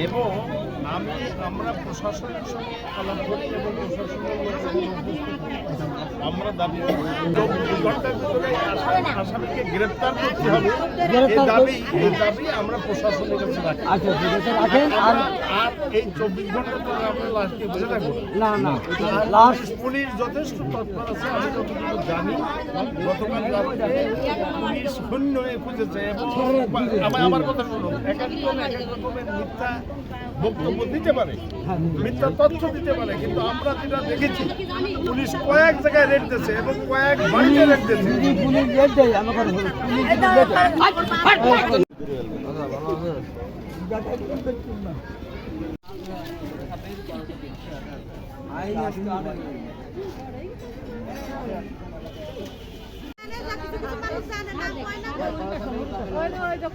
এবং আমরা প্রশাসনের সঙ্গে আলাপ করি এবং প্রশাসনের আমরা দাবি 24 ঘন্টার ভিতরে আসামিকে গ্রেপ্তার করতে হবে, এই দাবি আমরা প্রশাসনের কাছে রাখি। আর এই 24 ঘন্টার পরে আমরা লাশকে বেঁচে থাকবো না। পুলিশ যথেষ্ট তৎপর আছে, আমি যতটুকু জানি গতকাল রাত্রে পুলিশ শূন্য হয়ে খুঁজেছে এবং আমার কথা শুনুন, এক একজন এক এক রকমের মিথ্যা বক্তব্য দিতে পারে, মিথ্যা তথ্য দিতে পারে, কিন্তু আমরা যেটা দেখেছি পুলিশ কয়েক জায়গায় রেড দিয়েছে এবং কয়েক বাড়িতে রেড দিয়েছে। ওই